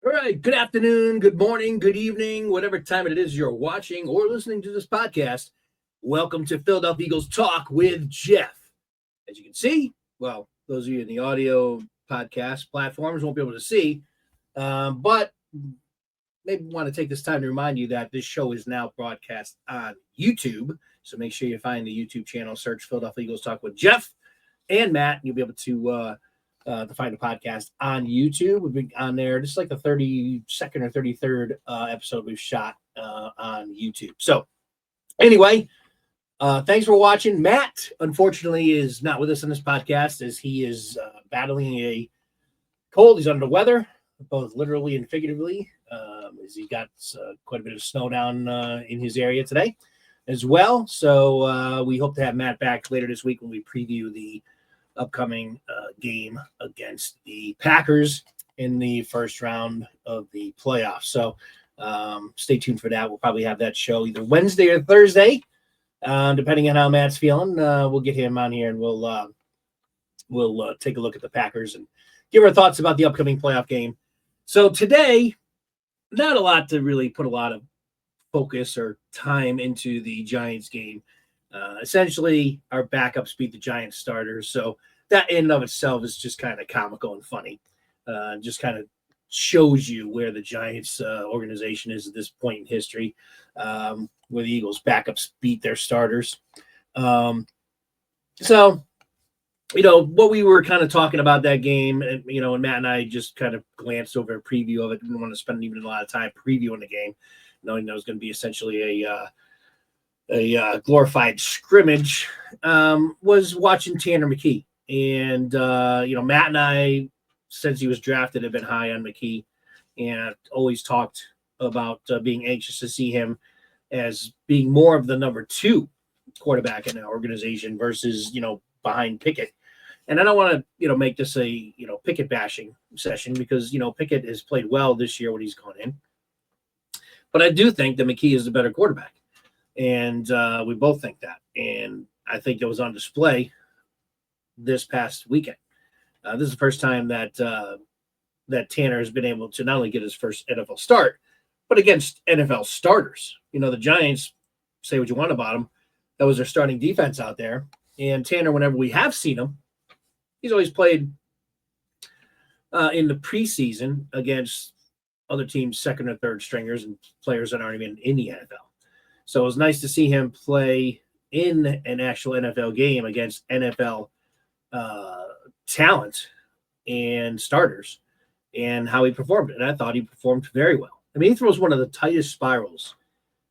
All right. Good afternoon, good morning, good evening, whatever time it is you're watching or listening to this podcast. Welcome to Philadelphia Eagles Talk with Geoff. As you can see, well, those of you in the audio podcast platforms won't be able to see, but maybe want to take this time to remind you that this show is now broadcast on YouTube. So make sure you find the YouTube channel, search Philadelphia Eagles Talk with Geoff and Matt. And you'll be able to find the podcast on YouTube. We've been on there. This is like the 32nd or 33rd episode we've shot on YouTube. So anyway, thanks for watching. Matt, unfortunately, is not with us on this podcast as he is battling a cold. He's under the weather, both literally and figuratively, as he got quite a bit of snow down in his area today as well. So we hope to have Matt back later this week when we preview the upcoming game against the Packers in the first round of the playoffs. So stay tuned for that. We'll probably have that show either Wednesday or Thursday, depending on how Matt's feeling. We'll get him on here and we'll take a look at the Packers and give our thoughts about the upcoming playoff game. So today, not a lot to really put a lot of focus or time into the Giants game. Essentially, our backups beat the Giants starters. So that in and of itself is just kind of comical and funny. Just kind of shows you where the Giants organization is at this point in history, where the Eagles backups beat their starters. So, what we were kind of talking about that game, and, and Matt and I just kind of glanced over a preview of it. Didn't want to spend even a lot of time previewing the game, knowing that it was going to be essentially a glorified scrimmage, was watching Tanner McKee. And, Matt and I, since he was drafted, have been high on McKee and always talked about being anxious to see him as being more of the number 2 quarterback in our organization versus, behind Pickett. And I don't want to, make this a, Pickett bashing session because, Pickett has played well this year when he's gone in. But I do think that McKee is the better quarterback. And we both think that. And I think it was on display this past weekend. This is the first time that Tanner has been able to not only get his first NFL start, but against NFL starters. The Giants, say what you want about them, that was their starting defense out there. And Tanner, whenever we have seen him, he's always played in the preseason against other teams' second or third stringers and players that aren't even in the NFL. So it was nice to see him play in an actual NFL game against NFL talent and starters and how he performed. And I thought he performed very well. I mean, he throws one of the tightest spirals.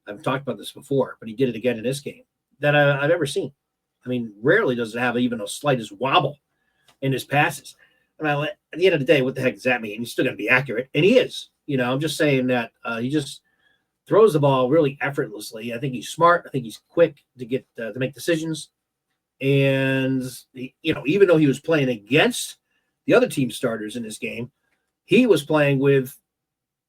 I've talked about this before, but he did it again in this game that I've ever seen. I mean, rarely does it have even the slightest wobble in his passes. I mean, at the end of the day, what the heck does that mean? He's still going to be accurate. And he is. I'm just saying that he just throws the ball really effortlessly. I think he's smart. I think he's quick to get to make decisions. And, even though he was playing against the other team starters in this game, he was playing with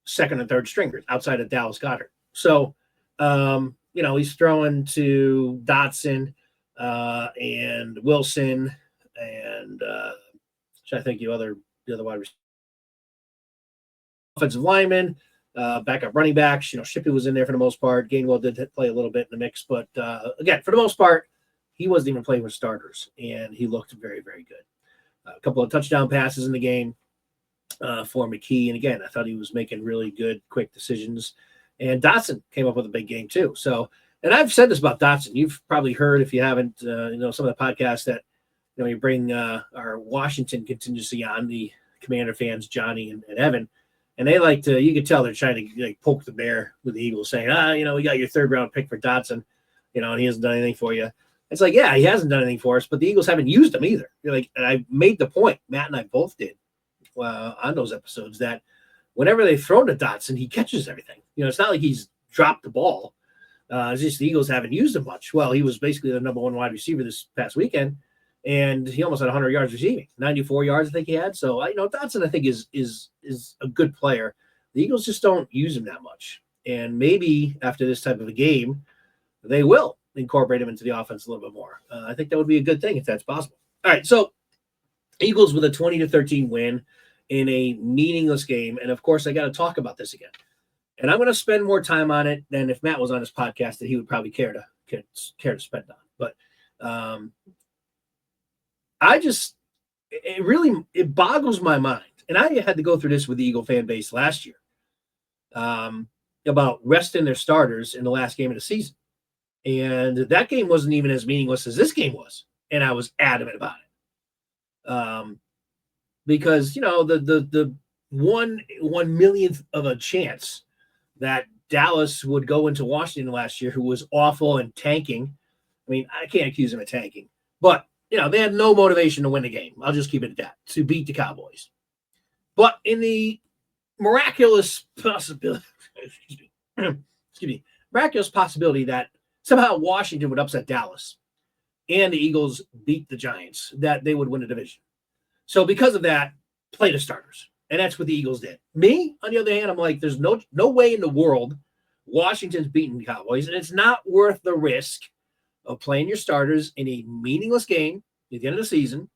second and third stringers outside of Dallas Goedert. So, he's throwing to Dotson and Wilson and I think the other wide receiver, offensive lineman, backup running backs. Shippey was in there for the most part. Gainwell did play a little bit in the mix, but again, for the most part, he wasn't even playing with starters, and he looked very, very good. A couple of touchdown passes in the game for McKee, and again, I thought he was making really good, quick decisions. And Dotson came up with a big game too. So, and I've said this about Dotson. You've probably heard, if you haven't, some of the podcasts that you bring our Washington contingency on, the Commander fans, Johnny and Evan. And they like to, you could tell they're trying to poke the bear with the Eagles, saying, we got your 3rd round pick for Dotson, and he hasn't done anything for you. It's like, yeah, he hasn't done anything for us, but the Eagles haven't used him either. And I made the point, Matt and I both did on those episodes, that whenever they throw to Dotson, he catches everything. It's not like he's dropped the ball. It's just the Eagles haven't used him much. Well, he was basically the number 1 wide receiver this past weekend, and he almost had 100 yards receiving, 94 yards I think he had. So, Dotson I think is a good player. The Eagles just don't use him that much. And maybe after this type of a game, they will incorporate him into the offense a little bit more. I think that would be a good thing if that's possible. All right, so Eagles with a 20-13 win. in a meaningless game. And of course, I got to talk about this again. And I'm going to spend more time on it than if Matt was on his podcast that he would probably care to spend on. But it boggles my mind. And I had to go through this with the Eagle fan base last year about resting their starters in the last game of the season. And that game wasn't even as meaningless as this game was. And I was adamant about it. Because, the 1/1,000,000th of a chance that Dallas would go into Washington last year, who was awful and tanking. I mean, I can't accuse them of tanking, but they had no motivation to win the game. I'll just keep it at that, to beat the Cowboys. But in the miraculous possibility, miraculous possibility that somehow Washington would upset Dallas and the Eagles beat the Giants, that they would win the division. So because of that, play the starters. And that's what the Eagles did. Me, on the other hand, I'm like, there's no way in the world Washington's beating the Cowboys, and it's not worth the risk of playing your starters in a meaningless game at the end of the season.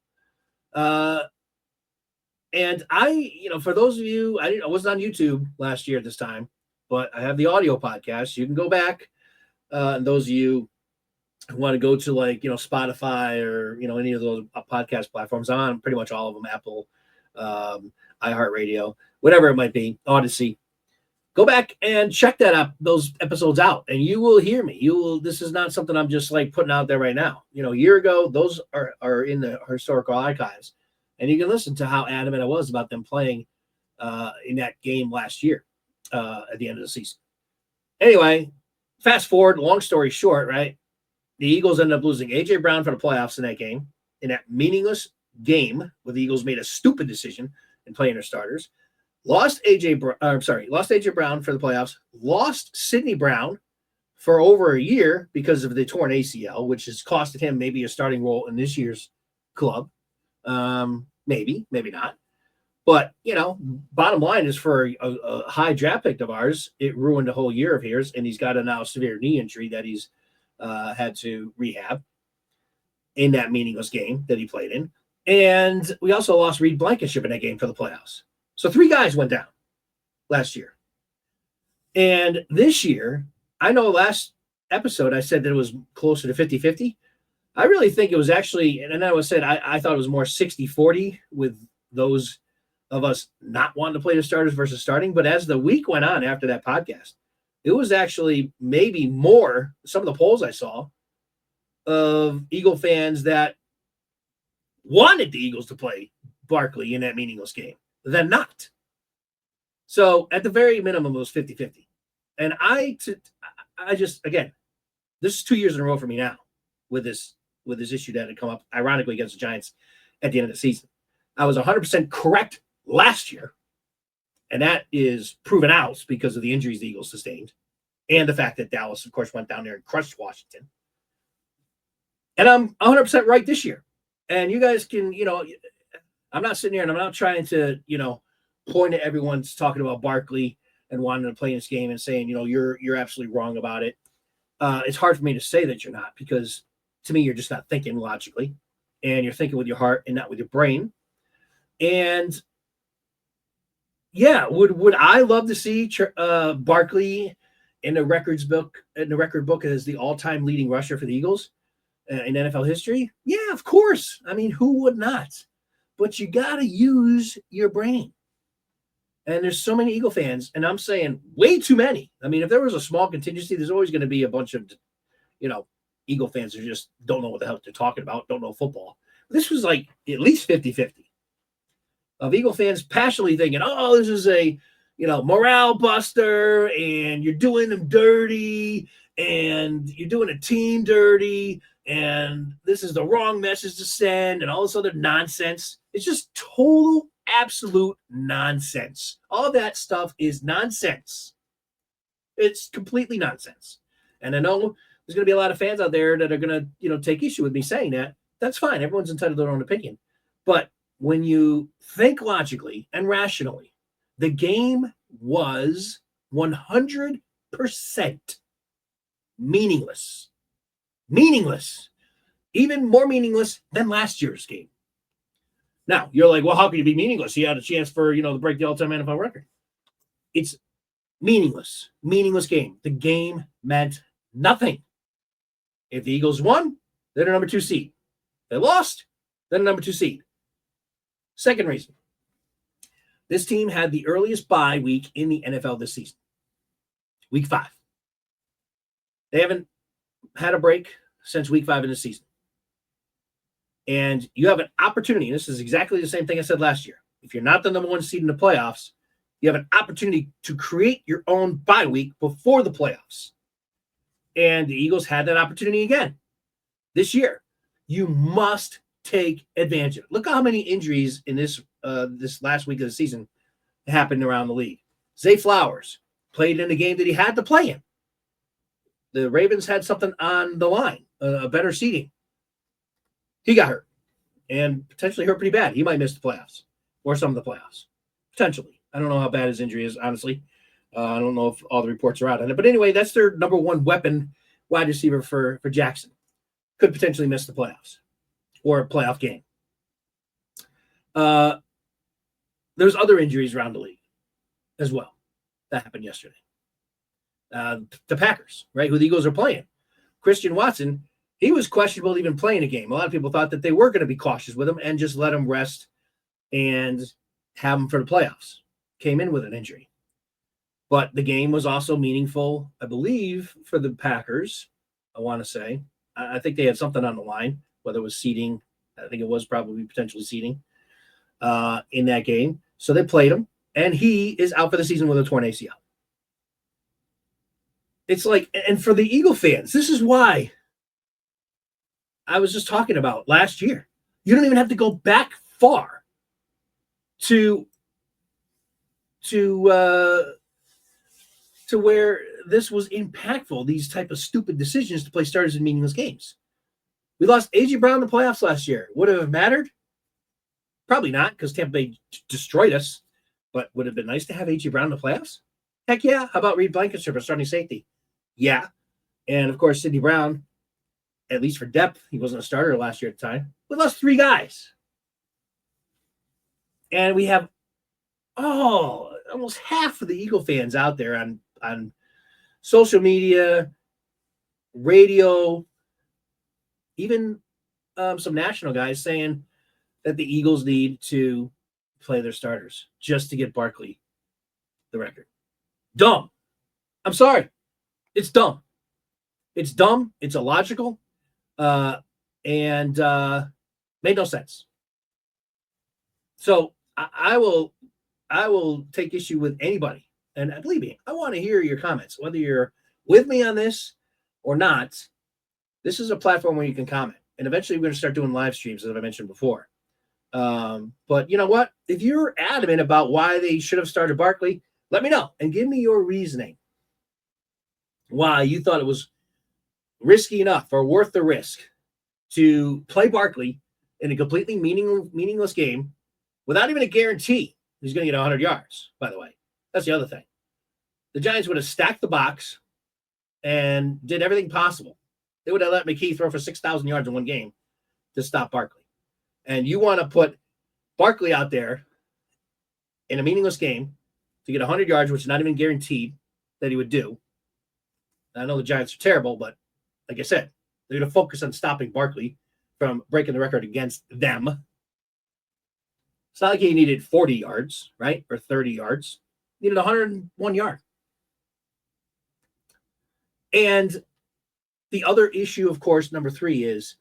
And for those of you, I wasn't on YouTube last year at this time, but I have the audio podcast. You can go back. And those of you who want to go to Spotify or, any of those podcast platforms, I'm on pretty much all of them, Apple, iHeartRadio, whatever it might be, Odyssey. Go back and check those episodes out, and you will hear me. This is not something I'm just putting out there right now. A year ago, those are in the historical archives, and you can listen to how adamant I was about them playing in that game last year at the end of the season. Anyway, fast forward, long story short, right? The Eagles ended up losing A.J. Brown for the playoffs in that game, in that meaningless game where the Eagles made a stupid decision in playing their starters. Lost A.J. Brown for the playoffs. Lost Sidney Brown for over a year because of the torn ACL, which has costed him maybe a starting role in this year's club. Maybe not. But, bottom line is for a high draft pick of ours, it ruined a whole year of his, and he's got a now severe knee injury that he's had to rehab in that meaningless game that he played in. And we also lost Reed Blankenship in that game for the playoffs. So 3 guys went down last year. And this year, I know last episode I said that it was closer to 50-50. I really think it was actually, and I said I thought it was more 60-40 with those of us not wanting to play the starters versus starting. But as the week went on after that podcast, it was actually maybe more, some of the polls I saw, of Eagle fans that wanted the Eagles to play Barkley in that meaningless game than not. So at the very minimum, it was 50-50. And I just, again, this is 2 years in a row for me now with this issue that had come up, ironically, against the Giants at the end of the season. I was 100% correct last year, and that is proven out because of the injuries the Eagles sustained and the fact that Dallas, of course, went down there and crushed Washington. And I'm 100% right this year. And you guys can, I'm not sitting here and I'm not trying to, point at everyone's talking about Barkley and wanting to play in this game and saying, you're absolutely wrong about it. It's hard for me to say that you're not, because to me, you're just not thinking logically, and you're thinking with your heart and not with your brain. And yeah, would I love to see Barkley in the record book as the all-time leading rusher for the Eagles in NFL history? Yeah, of course. I mean, who would not? But you got to use your brain. And there's so many Eagle fans, and I'm saying way too many. I mean, if there was a small contingency, there's always going to be a bunch of, Eagle fans who just don't know what the hell they're talking about, don't know football. This was like at least 50-50 of Eagle fans passionately thinking, oh, this is a, morale buster, and you're doing them dirty, and you're doing a team dirty, and this is the wrong message to send, and all this other nonsense. It's just total, absolute nonsense. All that stuff is nonsense. It's completely nonsense. And I know there's going to be a lot of fans out there that are going to, take issue with me saying that. That's fine. Everyone's entitled to their own opinion. But when you think logically and rationally, the game was 100% meaningless. Meaningless. Even more meaningless than last year's game. Now, you're like, well, how can you be meaningless? He had a chance for, to break the all-time NFL record. It's meaningless. Meaningless game. The game meant nothing. If the Eagles won, they're a number 2 seed. They lost, they're a number 2 seed. Second reason. This team had the earliest bye week in the NFL this season. Week 5. They haven't had a break since week 5 in the season. And you have an opportunity, and this is exactly the same thing I said last year. If you're not the number 1 seed in the playoffs, you have an opportunity to create your own bye week before the playoffs. And the Eagles had that opportunity again this year. You must take advantage of it. Look how many injuries in this last week of the season happened around the league. Zay Flowers played in a game that he had to play in. The Ravens had something on the line, a better seeding. He got hurt and potentially hurt pretty bad. He might miss the playoffs or some of the playoffs. Potentially. I don't know how bad his injury is, honestly. I don't know if all the reports are out on it. But anyway, that's their number 1 weapon wide receiver for Jackson. Could potentially miss the playoffs or a playoff game. There's other injuries around the league as well that happened yesterday. The Packers, right, who the Eagles are playing. Christian Watson, he was questionable to even playing a game. A lot of people thought that they were going to be cautious with him and just let him rest and have him for the playoffs. Came in with an injury. But the game was also meaningful, I believe, for the Packers, I want to say. I think they had something on the line, whether it was seeding. I think it was probably potentially seeding in that game. So they played him, and he is out for the season with a torn ACL. It's like, and for the Eagle fans, this is why I was just talking about last year. You don't even have to go back far to where this was impactful, these type of stupid decisions to play starters in meaningless games. We lost A.J. Brown in the playoffs last year. Would it have mattered? Probably not, because Tampa Bay destroyed us. But would it have been nice to have A.J. Brown in the playoffs? Heck yeah. How about Reed Blankenship for starting safety? Yeah. And, of course, Sidney Brown, at least for depth, he wasn't a starter last year at the time. We lost 3 guys. And we have, almost half of the Eagle fans out there on social media, radio, even some national guys saying that the Eagles need to play their starters just to get Barkley the record. Dumb. I'm sorry. It's dumb. It's dumb. It's illogical. And made no sense. So I will take issue with anybody. And believe me, I want to hear your comments, whether you're with me on this or not. This is a platform where you can comment. And eventually we're going to start doing live streams, as I mentioned before. But you know what? If you're adamant about why they should have started Barkley, let me know and give me your reasoning why you thought it was risky enough or worth the risk to play Barkley in a completely meaningless game without even a guarantee he's going to get 100 yards, by the way. That's the other thing. The Giants would have stacked the box and did everything possible. They would have let McKee throw for 6,000 yards in one game to stop Barkley. And you want to put Barkley out there in a meaningless game to get 100 yards, which is not even guaranteed that he would do. I know the Giants are terrible, but like I said, they're going to focus on stopping Barkley from breaking the record against them. It's not like he needed 40 yards, right? Or 30 yards. He needed 101 yards. And the other issue, of course, number 3 is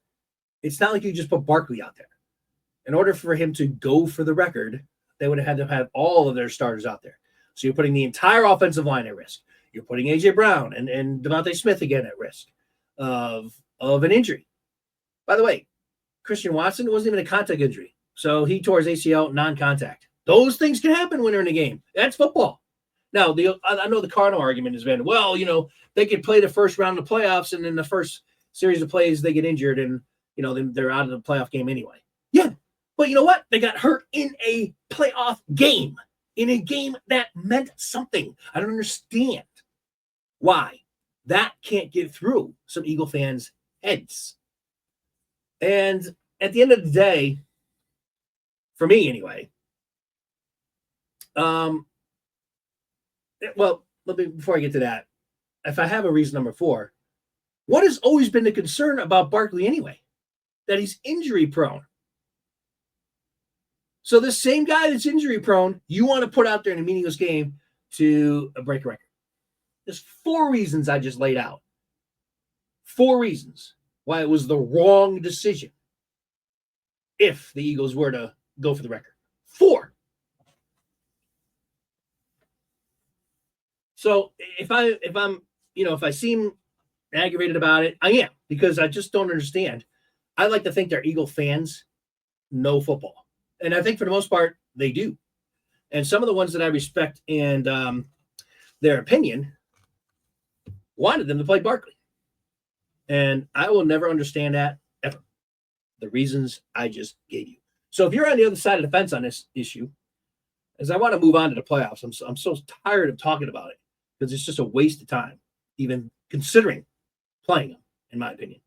it's not like you just put Barkley out there. In order for him to go for the record, they would have had to have all of their starters out there. So you're putting the entire offensive line at risk. You're putting A.J. Brown and Devontae Smith again at risk of an injury. By the way, Christian Watson wasn't even a contact injury. So he tore his ACL non-contact. Those things can happen when they're in a game. That's football. Now, I know the Cardinal argument has been, well, they could play the first round of the playoffs, and in the first series of plays, they get injured, and, then they're out of the playoff game anyway. Yeah, but you know what? They got hurt in a playoff game, in a game that meant something. I don't understand why that can't get through some Eagle fans' heads. And at the end of the day, for me anyway. Well, before I get to that, if I have a reason number 4, what has always been the concern about Barkley anyway? That he's injury prone. So this same guy that's injury prone, you want to put out there in a meaningless game to break a record. There's 4 reasons I just laid out. 4 reasons why it was the wrong decision if the Eagles were to go for the record. 4. So if I seem aggravated about it, I am, because I just don't understand. I like to think their Eagle fans know football, and I think for the most part they do. And some of the ones that I respect and their opinion wanted them to play Barkley, and I will never understand that ever. The reasons I just gave you. So if you're on the other side of the fence on this issue, as I want to move on to the playoffs, I'm so tired of talking about it because it's just a waste of time, even considering playing them, in my opinion.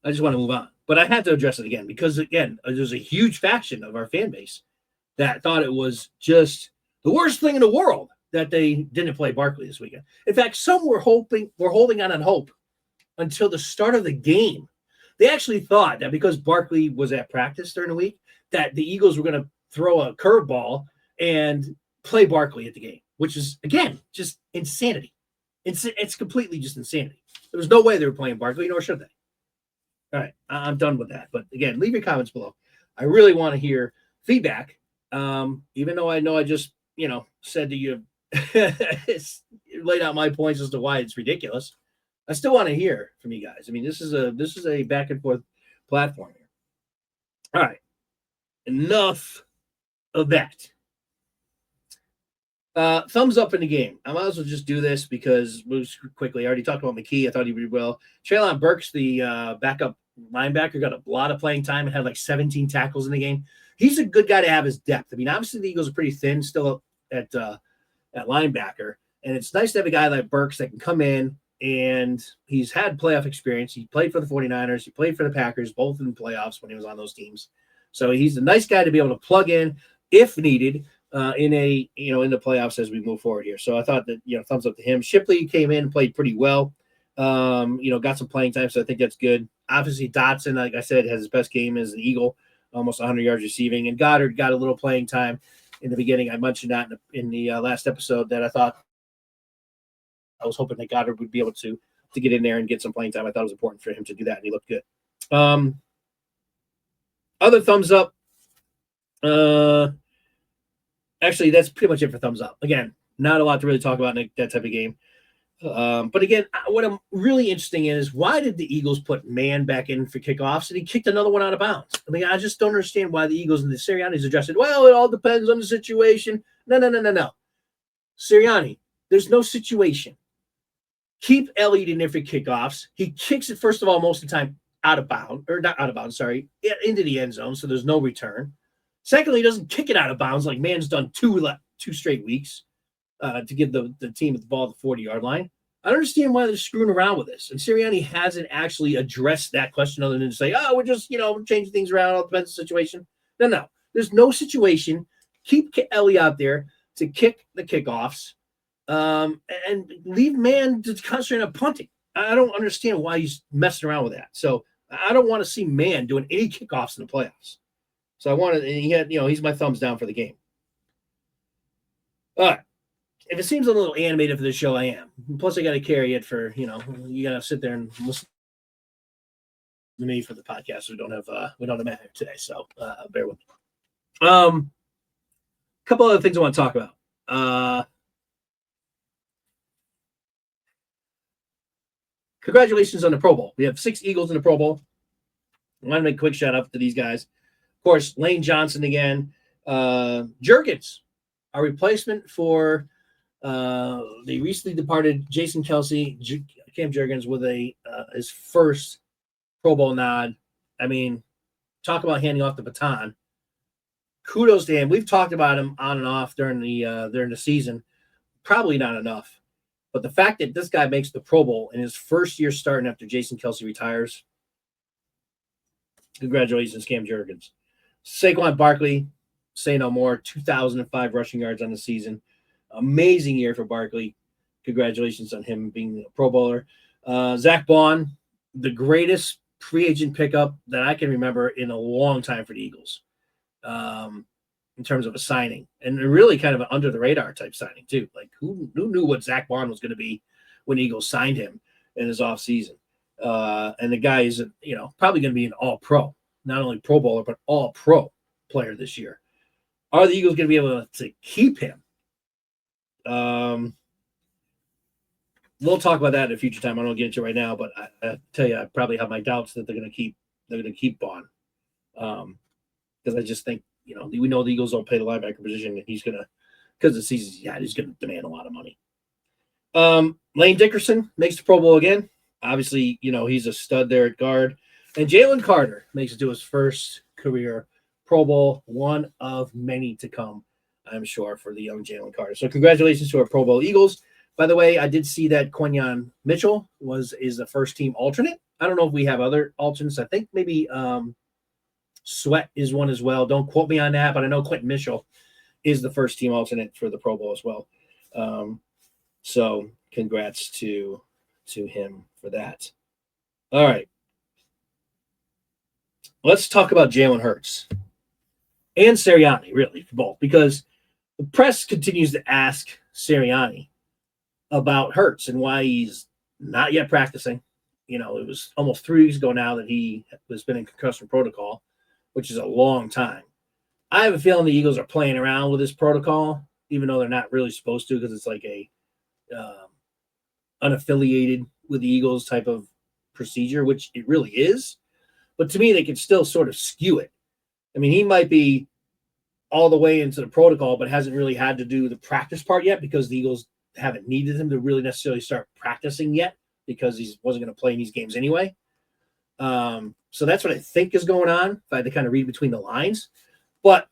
I just want to move on. But I had to address it again because, again, there's a huge faction of our fan base that thought it was just the worst thing in the world that they didn't play Barkley this weekend. In fact, some were holding on hope until the start of the game. They actually thought that because Barkley was at practice during the week, that the Eagles were going to throw a curveball and play Barkley at the game, which is, again, just insanity. It's completely just insanity. There was no way they were playing Barkley, nor should they. All right, I'm done with that. But again, leave your comments below. I really want to hear feedback, even though I know I just, said to you, laid out my points as to why it's ridiculous. I still want to hear from you guys. I mean, this is a back and forth platform here. All right, enough of that. Thumbs up in the game. I might as well just do this because quickly. I already talked about McKee. I thought he did well. Treylon Burks, the backup linebacker, got a lot of playing time and had like 17 tackles in the game. He's a good guy to have his depth. I mean, obviously the Eagles are pretty thin still at linebacker, and it's nice to have a guy like Burks that can come in, and he's had playoff experience. He played for the 49ers. He played for the Packers, both in the playoffs when he was on those teams. So he's a nice guy to be able to plug in if needed. In the playoffs as we move forward here. So I thought that, thumbs up to him. Shipley came in and played pretty well. Got some playing time, so I think that's good. Obviously, Dotson, like I said, has his best game as an Eagle, almost 100 yards receiving. And Goddard got a little playing time in the beginning. I mentioned that in the last episode that I was hoping that Goddard would be able to get in there and get some playing time. I thought it was important for him to do that, and he looked good. Other thumbs up. Actually, that's pretty much it for thumbs up. Again, not a lot to really talk about in that type of game. But again, what I'm really interested in is why did the Eagles put Mann back in for kickoffs and he kicked another one out of bounds? I mean, I just don't understand why the Eagles and the Sirianni's addressed it. Well, it all depends on the situation. No. Sirianni, there's no situation. Keep Elliott in there for kickoffs. He kicks it, first of all, most of the time out of bounds, or not out of bounds, sorry, into the end zone, so there's no return. Secondly, he doesn't kick it out of bounds like Mann's done two straight weeks to give the team the ball at the 40-yard line. I don't understand why they're screwing around with this. And Sirianni hasn't actually addressed that question other than to say, we're just, changing things around. All depends on the situation. No. There's no situation. Keep Ellie out there to kick the kickoffs and leave Mann to concentrate on punting. I don't understand why he's messing around with that. So I don't want to see Mann doing any kickoffs in the playoffs. So I wanted, and he had, he's my thumbs down for the game. All right. If it seems a little animated for the show, I am. Plus, I got to carry it for, you got to sit there and listen to me for the podcast. We don't have Matt today, so bear with me. A couple other things I want to talk about. Congratulations on the Pro Bowl. We have 6 Eagles in the Pro Bowl. I want to make a quick shout out to these guys. Of course, Lane Johnson again. Jurgens, our replacement for the recently departed Jason Kelsey, Cam Jurgens with his first Pro Bowl nod. I mean, talk about handing off the baton. Kudos to him. We've talked about him on and off during the season. Probably not enough. But the fact that this guy makes the Pro Bowl in his first year starting after Jason Kelsey retires, congratulations, Cam Jurgens. Saquon Barkley, say no more, 2,005 rushing yards on the season. Amazing year for Barkley. Congratulations on him being a Pro Bowler. Zach Bond, the greatest free agent pickup that I can remember in a long time for the Eagles, in terms of a signing, and really kind of an under the radar type signing too. Like who knew what Zach Bond was going to be when Eagles signed him in his offseason? And the guy is, probably going to be an All Pro, not only Pro Bowler but All Pro player this year. Are the Eagles going to be able to keep him? We'll talk about that in a future time. I don't get into it right now, but I tell you, I probably have my doubts that they're going to keep Bond. Because I just think, we know the Eagles don't pay the linebacker position, and he's going to, because the season's he's going to demand a lot of money. Lane Dickerson makes the Pro Bowl again. Obviously, he's a stud there at guard. And Jalen Carter makes it to his first career Pro Bowl, one of many to come, I'm sure, for the young Jalen Carter. So congratulations to our Pro Bowl Eagles. By the way, I did see that Quinyon Mitchell is the first team alternate. I don't know if we have other alternates. I think maybe Sweat is one as well. Don't quote me on that, but I know Quentin Mitchell is the first team alternate for the Pro Bowl as well. So congrats to him for that. All right. Let's talk about Jalen Hurts and Sirianni, really, both, because the press continues to ask Sirianni about Hurts and why he's not yet practicing. It was almost 3 weeks ago now that he has been in concussion protocol, which is a long time. I have a feeling the Eagles are playing around with this protocol, even though they're not really supposed to, because it's like a unaffiliated with the Eagles type of procedure, which it really is. But to me, they can still sort of skew it. I mean, he might be all the way into the protocol, but hasn't really had to do the practice part yet because the Eagles haven't needed him to really necessarily start practicing yet because he wasn't going to play in these games anyway. So that's what I think is going on, if I had to kind of read between the lines. But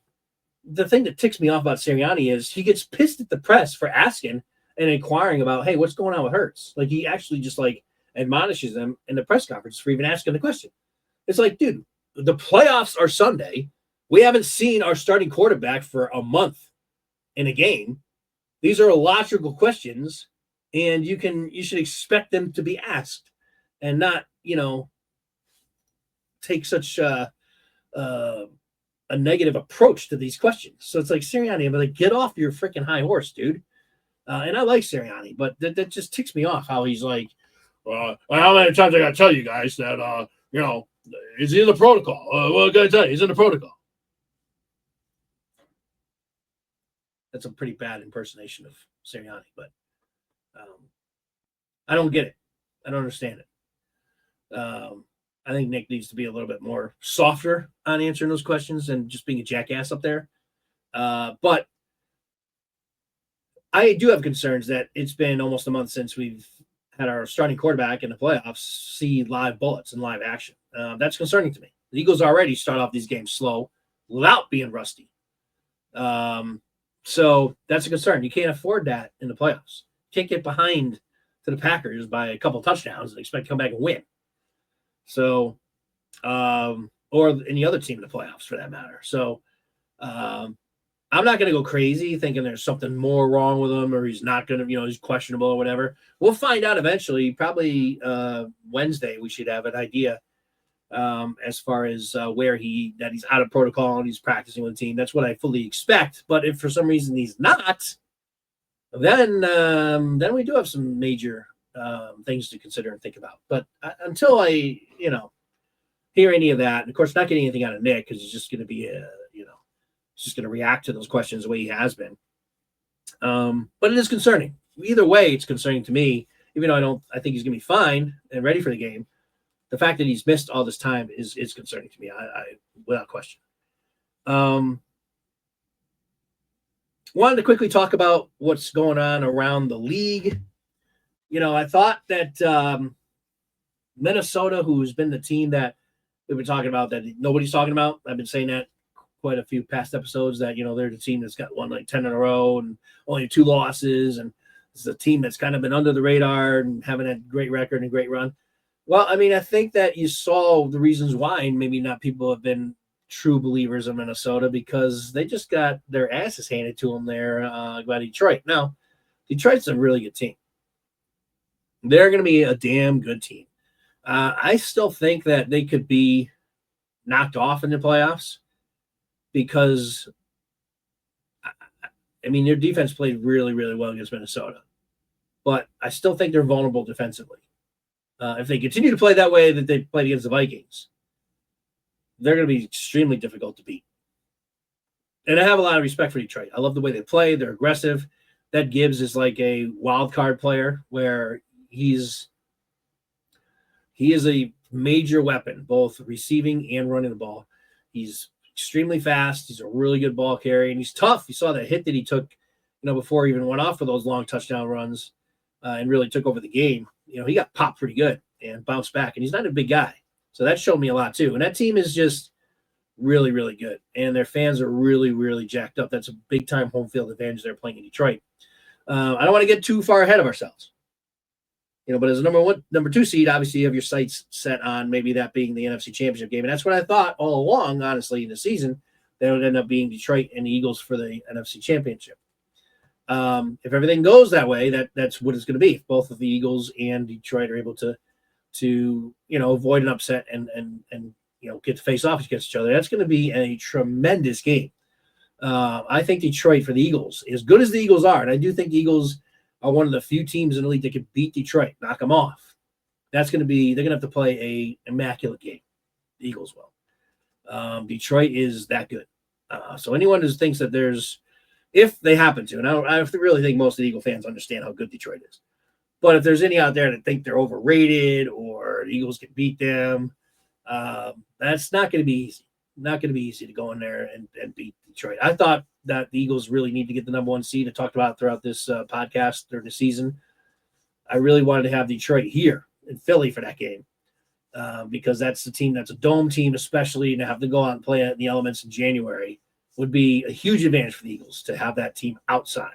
the thing that ticks me off about Sirianni is he gets pissed at the press for asking and inquiring about, hey, what's going on with Hurts? Like, he actually just, admonishes them in the press conference for even asking the question. It's like, dude, the playoffs are Sunday. We haven't seen our starting quarterback for a month in a game. These are logical questions, and you should expect them to be asked and not, take such a negative approach to these questions. So it's like, Sirianni, I'm like, get off your freaking high horse, dude. And I like Sirianni, but that just ticks me off how he's like, how many times I got to tell you guys that, is he in the protocol? Well, I got to tell you, he's in the protocol. That's a pretty bad impersonation of Sirianni, but I don't get it. I don't understand it. I think Nick needs to be a little bit more softer on answering those questions and just being a jackass up there. But I do have concerns that it's been almost a month since we've had our starting quarterback in the playoffs see live bullets and live action. That's concerning to me. The Eagles already start off these games slow without being rusty. So that's a concern. You can't afford that in the playoffs. You can't get behind to the Packers by a couple touchdowns and expect to come back and win. So, or any other team in the playoffs for that matter. So, I'm not going to go crazy thinking there's something more wrong with him or he's not going to, he's questionable or whatever. We'll find out eventually. Probably Wednesday we should have an idea as far as where he's out of protocol and he's practicing with the team. That's what I fully expect. But if for some reason he's not, then we do have some major things to consider and think about. But until I, hear any of that, and of course, not getting anything out of Nick because he's just going to be, he's just going to react to those questions the way he has been. But it is concerning. Either way, it's concerning to me, even though I think he's going to be fine and ready for the game. The fact that he's missed all this time is concerning to me. I without question. Wanted to quickly talk about what's going on around the league. I thought that Minnesota, who's been the team that we've been talking about that nobody's talking about, I've been saying that quite a few past episodes that, they're the team that's got won 10 in a row and only 2 losses. And it's a team that's kind of been under the radar and having a great record and a great run. Well, I think that you saw the reasons why, and maybe not people have been true believers in Minnesota because they just got their asses handed to them there by Detroit. Now, Detroit's a really good team. They're going to be a damn good team. I still think that they could be knocked off in the playoffs because, I mean, their defense played really, really well against Minnesota. But I still think they're vulnerable defensively. If they continue to play that way that they played against the Vikings, they're going to be extremely difficult to beat. And I have a lot of respect for Detroit. I love the way they play. They're aggressive. That Gibbs is like a wild card player where he is a major weapon, both receiving and running the ball. He's extremely fast. He's a really good ball carrier, and he's tough. You saw that hit that he took, before he even went off for those long touchdown runs and really took over the game. He got popped pretty good and bounced back, and he's not a big guy. So that showed me a lot too. And that team is just really, really good, and their fans are really, really jacked up. That's a big-time home field advantage they're playing in Detroit. I don't want to get too far ahead of ourselves. But as a number 2 seed, obviously you have your sights set on maybe that being the NFC Championship game. And that's what I thought all along, honestly, in the season. That would end up being Detroit and the Eagles for the NFC Championship. If everything goes that way, that's what it's going to be. If both of the Eagles and Detroit are able to avoid an upset and get to face off against each other, that's going to be a tremendous game. I think Detroit for the Eagles, as good as the Eagles are, and I do think the Eagles are one of the few teams in the league that could beat Detroit, knock them off. They're going to have to play a immaculate game. The Eagles will. Detroit is that good. So anyone who thinks that if they happen to, and I really think most of the Eagle fans understand how good Detroit is. But if there's any out there that think they're overrated or the Eagles can beat them, that's not going to be easy. Not going to be easy to go in there and beat Detroit. I thought that the Eagles really need to get the number 1 seed. I talked about it throughout this podcast during the season. I really wanted to have Detroit here in Philly for that game because that's the team that's a dome team, especially to have to go out and play in the elements in January would be a huge advantage for the Eagles to have that team outside.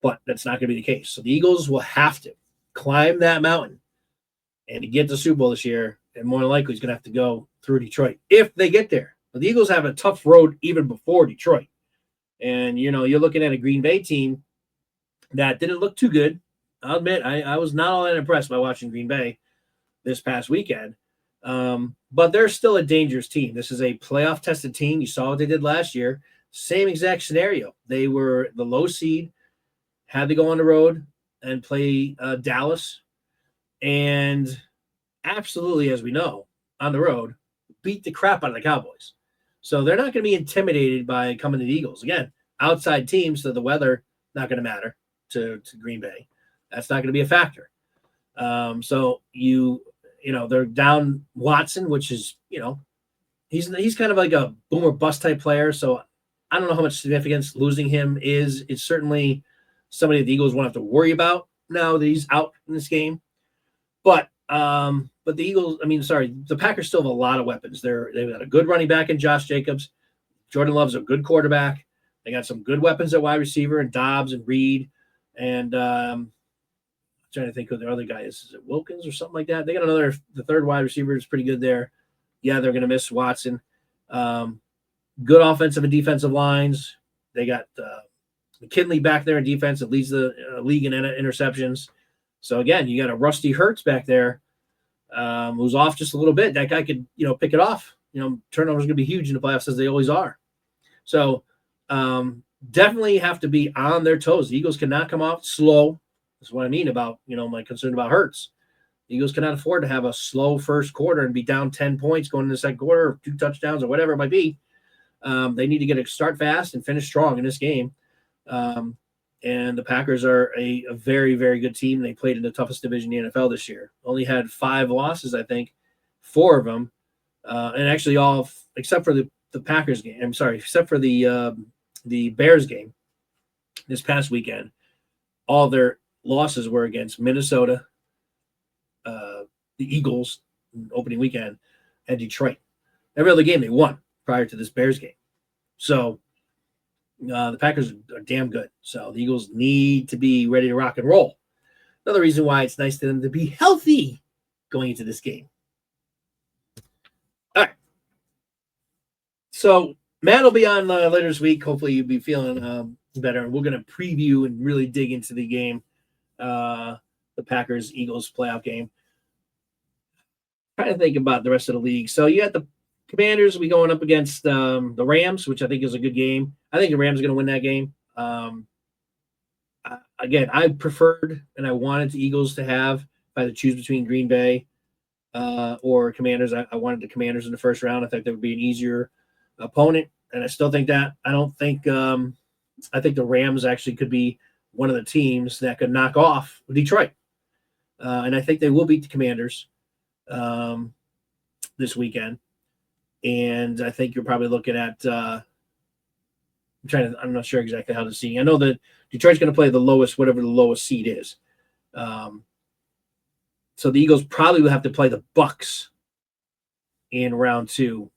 But that's not going to be the case. So the Eagles will have to climb that mountain and to get to the Super Bowl this year, and more than likely, he's going to have to go through Detroit if they get there. But the Eagles have a tough road even before Detroit. And, you're looking at a Green Bay team that didn't look too good. I'll admit, I was not all that impressed by watching Green Bay this past weekend. But they're still a dangerous team. This is a playoff-tested team. You saw what they did last year. Same exact scenario. They were the low seed, had to go on the road and play Dallas. And absolutely, as we know, on the road, beat the crap out of the Cowboys. So they're not going to be intimidated by coming to the Eagles. Again, outside teams, so the weather not going to matter to Green Bay. That's not going to be a factor. So they're down Watson, which is, he's kind of like a boomer bust type player. So I don't know how much significance losing him is. It's certainly somebody the Eagles won't have to worry about now that he's out in this game. But the Eagles, the Packers still have a lot of weapons. They've got a good running back in Josh Jacobs. Jordan Love's a good quarterback. They got some good weapons at wide receiver and Dobbs and Reed. And I'm trying to think who their other guy is. Is it Wilkins or something like that? They got the third wide receiver is pretty good there. Yeah, they're going to miss Watson. Good offensive and defensive lines. They got McKinley back there in defense that leads the league in interceptions. So, again, you got a Rusty Hurts back there who's off just a little bit. That guy could, pick it off. Turnovers are going to be huge in the playoffs as they always are. So, definitely have to be on their toes. The Eagles cannot come off slow. That's what I mean about, my concern about Hurts. The Eagles cannot afford to have a slow first quarter and be down 10 points going into the second quarter, or 2 touchdowns or whatever it might be. They need to get a start fast and finish strong in this game. And the Packers are a very, very good team. They played in the toughest division in the NFL this year. Only had 5 losses, I think, 4 of them. And actually all except for the Packers game. I'm sorry, except for the Bears game this past weekend. All their losses were against Minnesota, the Eagles opening weekend, and Detroit. Every other game they won prior to this Bears game. So the Packers are damn good. So the Eagles need to be ready to rock and roll. Another reason why it's nice to them to be healthy going into this game. All right. So Matt will be on later this week. Hopefully, you'll be feeling better. And we're going to preview and really dig into the game, the Packers-Eagles playoff game. Trying to think about the rest of the league. So you got the Commanders. We going up against the Rams, which I think is a good game. I think the Rams are going to win that game. Again, I preferred and I wanted the Eagles to have, if I had to choose between Green Bay or Commanders, I wanted the Commanders in the first round. I think that would be an easier opponent, and I still think that. I don't think I think the Rams actually could be one of the teams that could knock off Detroit, and I think they will beat the Commanders this weekend. And I think you're probably looking at. I'm not sure exactly how to see. I know that Detroit's going to play the lowest, whatever the lowest seed is. So the Eagles probably will have to play the Bucks in round 2.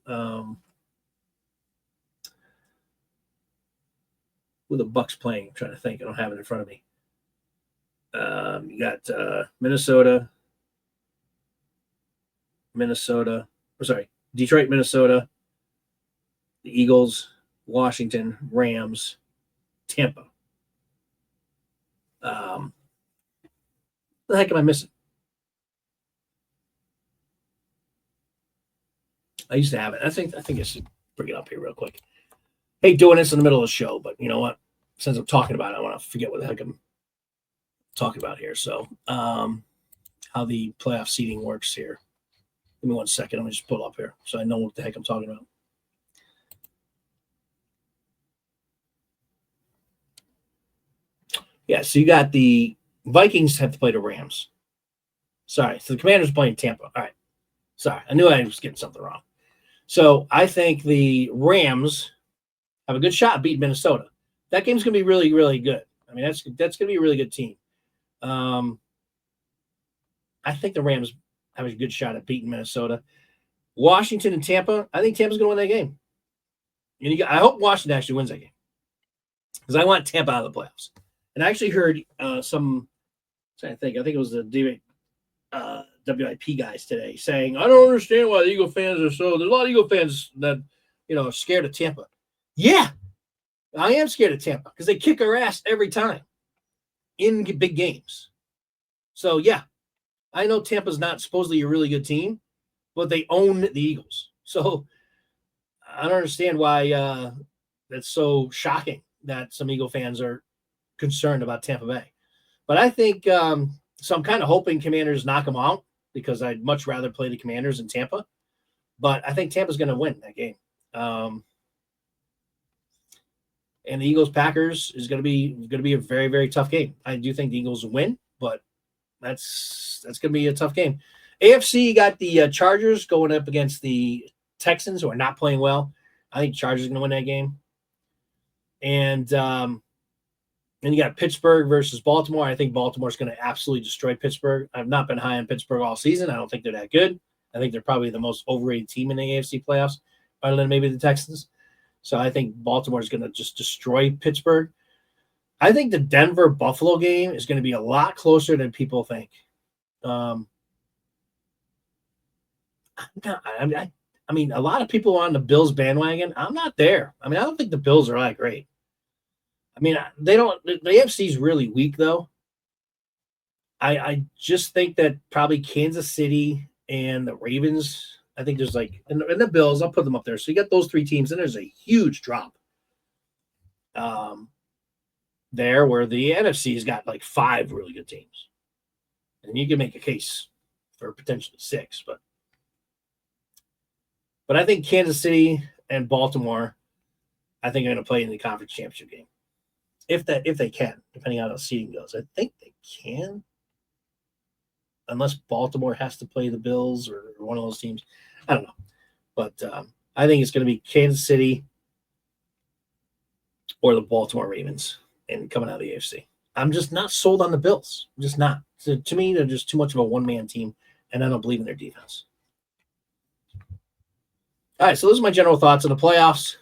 Who the Bucks playing? I'm trying to think. I don't have it in front of me. You got Detroit, Minnesota, the Eagles, Washington, Rams, Tampa. What the heck am I missing? I used to have it. I think I should bring it up here real quick. Hey, doing this in the middle of the show, but you know what? Since I'm talking about it, I want to forget what the heck I'm talking about here. So, how the playoff seeding works here. Give me 1 second. Let me just pull it up here so I know what the heck I'm talking about. Yeah, so you got the Vikings have to play the Rams. Sorry, so the Commanders are playing Tampa. All right. Sorry, I knew I was getting something wrong. So I think the Rams have a good shot at beating Minnesota. That game's going to be really, really good. I mean, that's going to be a really good team. I think the Rams have a good shot at beating Minnesota. Washington and Tampa, I think Tampa's going to win that game. And I hope Washington actually wins that game because I want Tampa out of the playoffs. And I actually heard I think it was the WIP guys today saying, I don't understand why the Eagle fans are so. There's a lot of Eagle fans that, are scared of Tampa. Yeah, I am scared of Tampa because they kick our ass every time in big games. So, yeah, I know Tampa's not supposedly a really good team, but they own the Eagles. So I don't understand why that's so shocking that some Eagle fans are concerned about Tampa Bay. But I think so I'm kind of hoping Commanders knock them out because I'd much rather play the Commanders in Tampa. But I think Tampa's going to win that game. And the Eagles-Packers is going to be a very, very tough game. I do think the Eagles will win, but that's going to be a tough game. AFC got the Chargers going up against the Texans, who are not playing well. I think Chargers are going to win that game. And then you got Pittsburgh versus Baltimore. I think Baltimore's going to absolutely destroy Pittsburgh. I've not been high on Pittsburgh all season. I don't think they're that good. I think they're probably the most overrated team in the AFC playoffs, other than maybe the Texans. So I think Baltimore is going to just destroy Pittsburgh. I think the Denver-Buffalo game is going to be a lot closer than people think. I mean, a lot of people are on the Bills bandwagon. I'm not there. I mean, I don't think the Bills are that great. I mean, they don't. The AFC is really weak, though. I just think that probably Kansas City and the Ravens. I think there's and the Bills. I'll put them up there. So you got those 3 teams, and there's a huge drop. There where the NFC has got 5 really good teams, and you can make a case for potentially 6, but I think Kansas City and Baltimore, I think are going to play in the conference championship game. If they can, depending on how the seeding goes. I think they can. Unless Baltimore has to play the Bills or one of those teams. I don't know. But I think it's going to be Kansas City or the Baltimore Ravens and coming out of the AFC. I'm just not sold on the Bills. I'm just not. So, to me, they're just too much of a one-man team, and I don't believe in their defense. All right, so those are my general thoughts on the playoffs.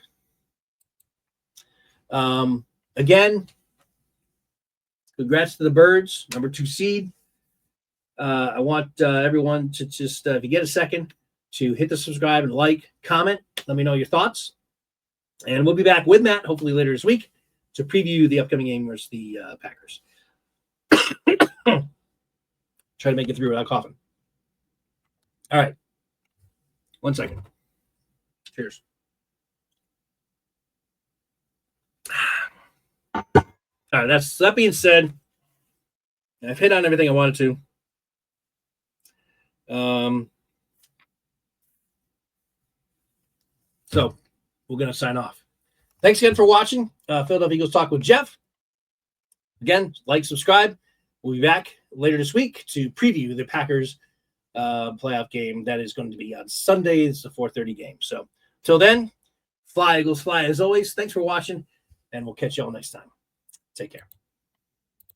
Again, congrats to the Birds, number 2 seed. I want everyone to just, if you get a second, to hit the subscribe and comment. Let me know your thoughts. And we'll be back with Matt, hopefully later this week, to preview the upcoming game versus the Packers. Try to make it through without coughing. All right. 1 second. Cheers. All right. That being said, I've hit on everything I wanted to. So we're going to sign off. Thanks again for watching Philadelphia Eagles Talk with Geoff. Again, like, subscribe. We'll be back later this week to preview the Packers playoff game that is going to be on Sunday. It's a 4:30 game. So till then, fly, Eagles, fly. As always, thanks for watching, and we'll catch you all next time. Take care.